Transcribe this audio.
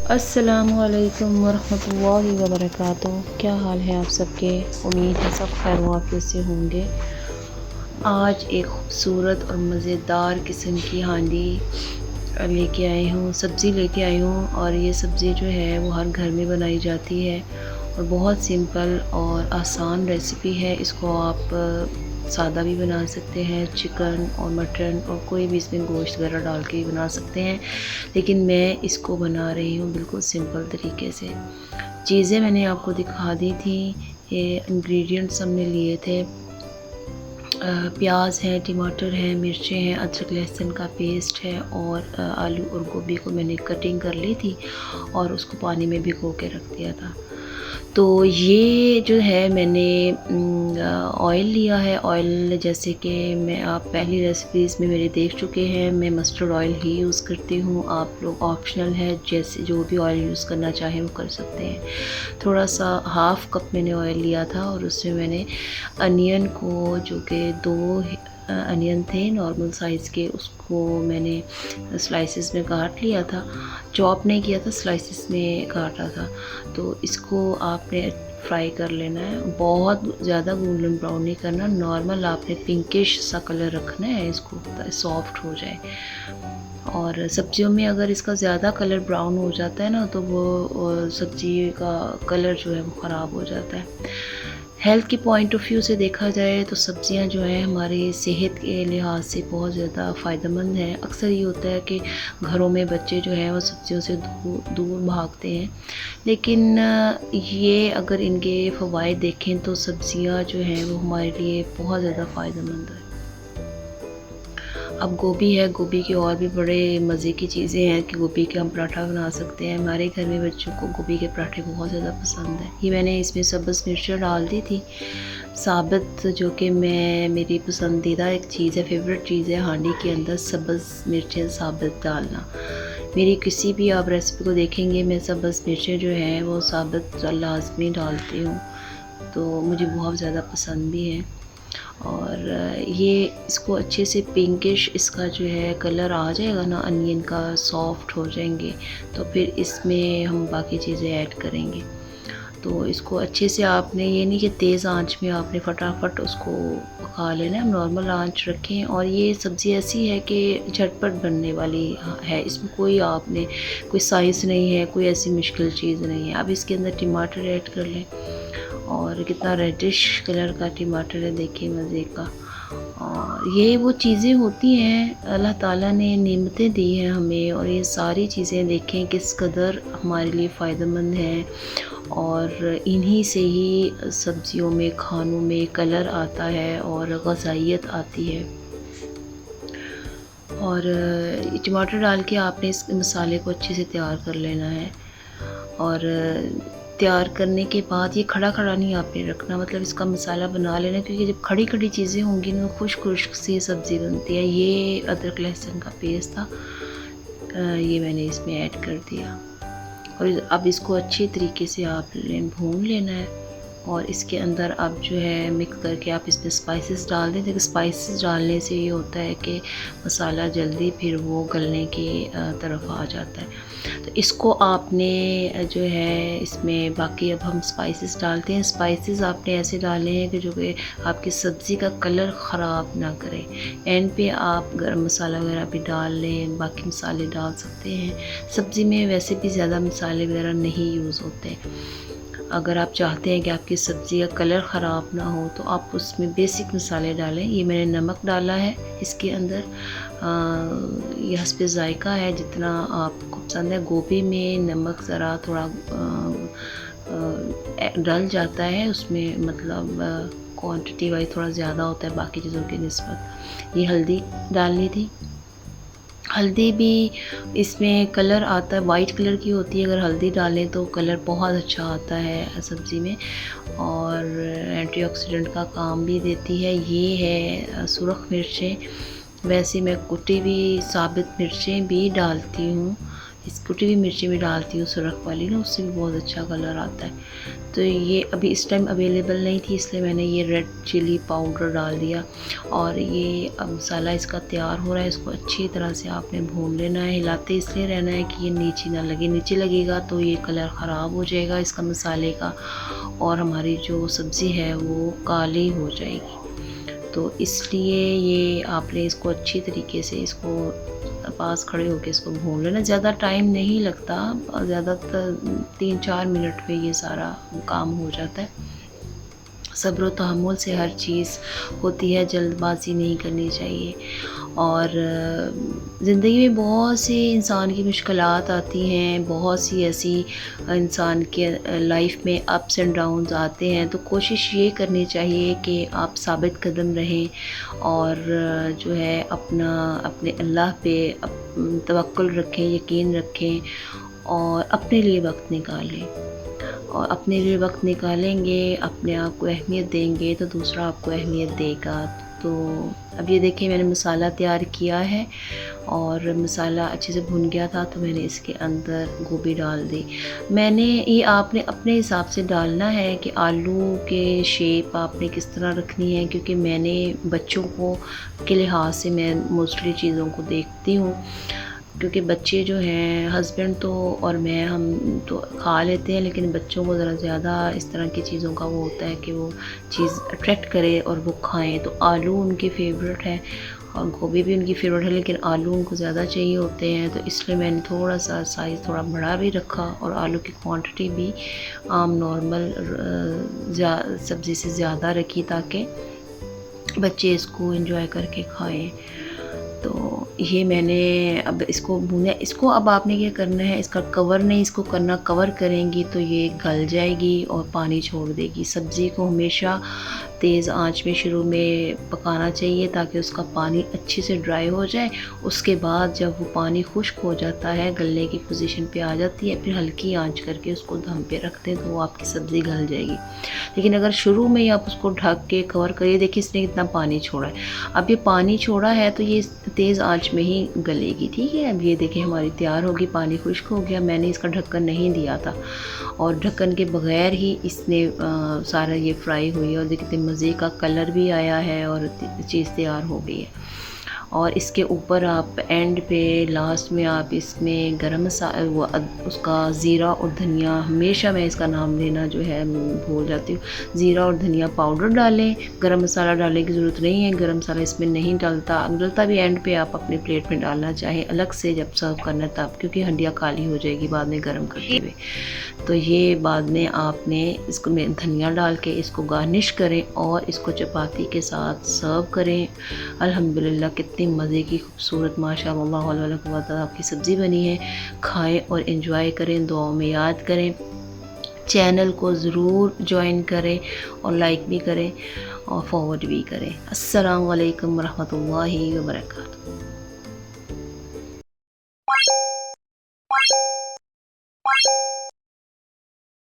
अस्सलामुअलैकुम वरहमतुल्लाहि वबरकातुहू। क्या हाल है आप सबके? उम्मीद है सब खैर वाक़ियत से होंगे। आज एक ख़ूबसूरत और मज़ेदार किस्म की हांडी लेके आई हूँ, सब्ज़ी लेके आई हूँ। और ये सब्ज़ी जो है वो हर घर में बनाई जाती है और बहुत सिंपल और आसान रेसिपी है। इसको आप सादा भी बना सकते हैं, चिकन और मटन और कोई भी इसमें गोश्त वगैरह डाल के बना सकते हैं, लेकिन मैं इसको बना रही हूँ बिल्कुल सिंपल तरीके से। चीज़ें मैंने आपको दिखा दी थी, ये इंग्रेडिएंट्स हमने लिए थे। प्याज है, टमाटर है, मिर्चें हैं, अदरक लहसुन का पेस्ट है और आलू और गोभी को मैंने कटिंग कर ली थी और उसको पानी में भिगो के रख दिया था। तो ये जो है मैंने ऑयल लिया है। ऑयल जैसे कि मैं आप पहली रेसिपीज़ में मेरे देख चुके हैं, मैं मस्टर्ड ऑयल ही यूज़ करती हूँ। आप लोग ऑप्शनल है, जैसे जो भी ऑयल यूज़ करना चाहें वो कर सकते हैं। थोड़ा सा हाफ़ कप मैंने ऑयल लिया था और उसमें मैंने अनियन को, जो कि 2 अनियन थे नॉर्मल साइज़ के, उसको मैंने स्लाइसेस में काट लिया था। चॉप नहीं किया था, स्लाइसेस में काटा था। तो इसको आपने फ्राई कर लेना है, बहुत ज़्यादा गोल्डन ब्राउन नहीं करना, नॉर्मल आपने पिंकिश सा कलर रखना है इसको, सॉफ्ट हो जाए। और सब्जियों में अगर इसका ज़्यादा कलर ब्राउन हो जाता है ना, तो वो सब्ज़ी का कलर जो है वो ख़राब हो जाता है। हेल्थ के पॉइंट ऑफ व्यू से देखा जाए तो सब्ज़ियां जो हैं हमारी सेहत के लिहाज से बहुत ज़्यादा फ़ायदेमंद हैं। अक्सर ये होता है कि घरों में बच्चे जो हैं वो सब्ज़ियों से दूर भागते हैं, लेकिन ये अगर इनके फ़वाइद देखें तो सब्ज़ियां जो हैं वो हमारे लिए बहुत ज़्यादा फ़ायदेमंद है। अब गोभी है, गोभी की और भी बड़े मज़े की चीज़ें हैं कि गोभी के हम पराठा बना सकते हैं। हमारे घर में बच्चों को गोभी के पराठे बहुत ज़्यादा पसंद है। ये मैंने इसमें सब्ज़ मिर्चें डाल दी थी साबित, जो कि मेरी पसंदीदा एक चीज़ है, फेवरेट चीज़ है हांडी के अंदर सब्ज़ मिर्चें साबित डालना। मेरी किसी भी आप रेसिपी को देखेंगे, मैं सब्ज़ मिर्चें जो हैं वो साबित लाजमी डालती हूँ, तो मुझे बहुत ज़्यादा पसंद भी है। और ये इसको अच्छे से पिंकिश इसका जो है कलर आ जाएगा ना, अनियन का सॉफ्ट हो जाएंगे, तो फिर इसमें हम बाकी चीज़ें ऐड करेंगे। तो इसको अच्छे से आपने, ये नहीं कि तेज़ आंच में आपने फटाफट उसको पका लेना है, नॉर्मल आंच रखें। और ये सब्ज़ी ऐसी है कि झटपट बनने वाली है, इसमें कोई आपने कोई साइज़ नहीं है, कोई ऐसी मुश्किल चीज़ नहीं है। अब इसके अंदर टमाटर ऐड कर लें, और कितना रेडिश कलर का टमाटर है, देखिए मज़े का। और ये वो चीज़ें होती हैं, अल्लाह ताला ने नेमतें दी हैं हमें, और ये सारी चीज़ें देखें किस कदर हमारे लिए फ़ायदेमंद हैं। और इन्हीं से ही सब्ज़ियों में, खानों में कलर आता है और ग़ज़ाइयत आती है। और टमाटर डाल के आपने इस मसाले को अच्छे से तैयार कर लेना है। और तैयार करने के बाद ये खड़ा खड़ा नहीं आपने रखना, मतलब इसका मसाला बना लेना, क्योंकि जब खड़ी खड़ी चीज़ें होंगी ना, खुश्क खुश्क सी सब्ज़ी बनती है। ये अदरक लहसुन का पेस्ट था, ये मैंने इसमें ऐड कर दिया। और अब इसको अच्छे तरीके से आपने भून लेना है। और इसके अंदर अब जो है मिक्स करके आप इसमें स्पाइसेस डाल दें। देखिए स्पाइसेस डालने से ये होता है कि मसाला जल्दी फिर वो गलने की तरफ आ जाता है। तो इसको आपने जो है इसमें बाकी अब हम स्पाइसेस डालते हैं। स्पाइसेस आपने ऐसे डाले हैं कि जो कि आपकी सब्ज़ी का कलर ख़राब ना करे। एंड पे आप गरम मसाला वगैरह भी डाल लें, बाकी मसाले डाल सकते हैं। सब्ज़ी में वैसे भी ज़्यादा मसाले वगैरह नहीं यूज़ होते। अगर आप चाहते हैं कि आपकी सब्ज़ी का कलर ख़राब ना हो तो आप उसमें बेसिक मसाले डालें। ये मैंने नमक डाला है इसके अंदर, ये हस्बे ज़ायक़ा है, जितना आपको पसंद है। गोभी में नमक ज़रा थोड़ा डल जाता है, उसमें मतलब क्वांटिटी वाइज थोड़ा ज़्यादा होता है बाकी चीज़ों की निस्बत। ये हल्दी डालनी थी, हल्दी भी इसमें कलर आता है, वाइट कलर की होती है। अगर हल्दी डालें तो कलर बहुत अच्छा आता है सब्ज़ी में, और एंटीऑक्सीडेंट का काम भी देती है। ये है सुरख मिर्चें, वैसे मैं कुटी हुई साबित मिर्चें भी डालती हूँ इस कुटी हुई मिर्ची भी डालती हूँ सुरख वाली ना, उससे भी बहुत अच्छा कलर आता है। तो ये अभी इस टाइम अवेलेबल नहीं थी, इसलिए मैंने ये रेड चिली पाउडर डाल दिया। और ये अब मसाला इसका तैयार हो रहा है। इसको अच्छी तरह से आपने भून लेना है, हिलाते इसलिए रहना है कि ये नीचे ना लगे, नीचे लगेगा तो ये कलर ख़राब हो जाएगा इसका मसाले का, और हमारी जो सब्ज़ी है वो काली हो जाएगी। तो इसलिए ये आपने इसको अच्छी तरीके से इसको पास खड़े होकर इसको भून लेना। ज़्यादा टाइम नहीं लगता, ज़्यादातर 3-4 मिनट में ये सारा काम हो जाता है। सब्र व तहम्मुल से हर चीज़ होती है, जल्दबाजी नहीं करनी चाहिए। और ज़िंदगी में बहुत सी इंसान की मुश्किलात आती हैं, बहुत सी ऐसी इंसान के लाइफ में अप्स एंड डाउन्स आते हैं। तो कोशिश ये करनी चाहिए कि आप साबित कदम रहें और जो है अपने अल्लाह पे तवक्कुल रखें, यकीन रखें और अपने लिए वक्त निकालें। और अपने लिए वक्त निकालेंगे, अपने आप को अहमियत देंगे तो दूसरा आपको अहमियत देगा। तो अब ये देखिए मैंने मसाला तैयार किया है और मसाला अच्छे से भुन गया था, तो मैंने इसके अंदर गोभी डाल दी। मैंने ये आपने अपने हिसाब से डालना है कि आलू के शेप आपने किस तरह रखनी है, क्योंकि मैंने बच्चों को के लिहाज से मैं मोस्टली चीज़ों को देखती हूँ, क्योंकि बच्चे जो हैं, हस्बैंड तो और मैं हम तो खा लेते हैं, लेकिन बच्चों को ज़रा ज़्यादा इस तरह की चीज़ों का वो होता है कि वो चीज़ अट्रैक्ट करे और वो खाएं। तो आलू उनके फेवरेट है और गोभी भी उनकी फेवरेट है, लेकिन आलू उनको ज़्यादा चाहिए होते हैं। तो इसलिए मैंने थोड़ा सा साइज़ थोड़ा बड़ा भी रखा और आलू की क्वांटिटी भी आम नॉर्मल सब्ज़ी से ज़्यादा रखी, ताकि बच्चे इसको एंजॉय करके खाएं। तो ये मैंने अब इसको भूना। इसको अब आपने क्या करना है, इसका कवर नहीं इसको करना, कवर करेंगी तो ये गल जाएगी और पानी छोड़ देगी। सब्ज़ी को हमेशा तेज़ आंच में शुरू में पकाना चाहिए ताकि उसका पानी अच्छे से ड्राई हो जाए। उसके बाद जब वो पानी खुश्क हो जाता है, गलने की पोजीशन पे आ जाती है, फिर हल्की आंच करके उसको दम पे रख दें तो वो आपकी सब्ज़ी गल जाएगी। लेकिन अगर शुरू में ही आप उसको ढक के कवर करिए, देखिए इसने कितना पानी छोड़ा है। अब ये पानी छोड़ा है तो ये तेज़ आंच में ही गलेगी, ठीक है। अब ये देखिए हमारी तैयार होगी, पानी खुश्क हो गया। मैंने इसका ढक्कन नहीं दिया था और ढक्कन के बगैर ही इसने सारा ये फ्राई हुई है और देखिए मज़े का कलर भी आया है और चीज़ तैयार हो गई है। और इसके ऊपर आप एंड पे लास्ट में आप इसमें गरम मसाला उसका ज़ीरा और धनिया, हमेशा मैं इसका नाम लेना जो है भूल जाती हूँ, ज़ीरा और धनिया पाउडर डालें। गरम मसाला डालने की ज़रूरत नहीं है, गरम मसाला इसमें नहीं डलता भी एंड पे आप अपने प्लेट में डालना चाहें अलग से जब सर्व करना है तब, क्योंकि हंडिया काली हो जाएगी बाद में गर्म करते हुए। तो ये बाद में आपने इसको में धनिया डाल के इसको गार्निश करें और इसको चपाती के साथ सर्व करें। अल्हम्दुलिल्लाह कितनी मज़े की खूबसूरत माशाअल्लाह आपकी सब्ज़ी बनी है। खाएं और एंजॉय करें, दुआओं में याद करें। चैनल को ज़रूर ज्वाइन करें और लाइक भी करें और फॉरवर्ड भी करें। अस्सलाम वालेकुम रहमतुल्लाहि व बरकातहू।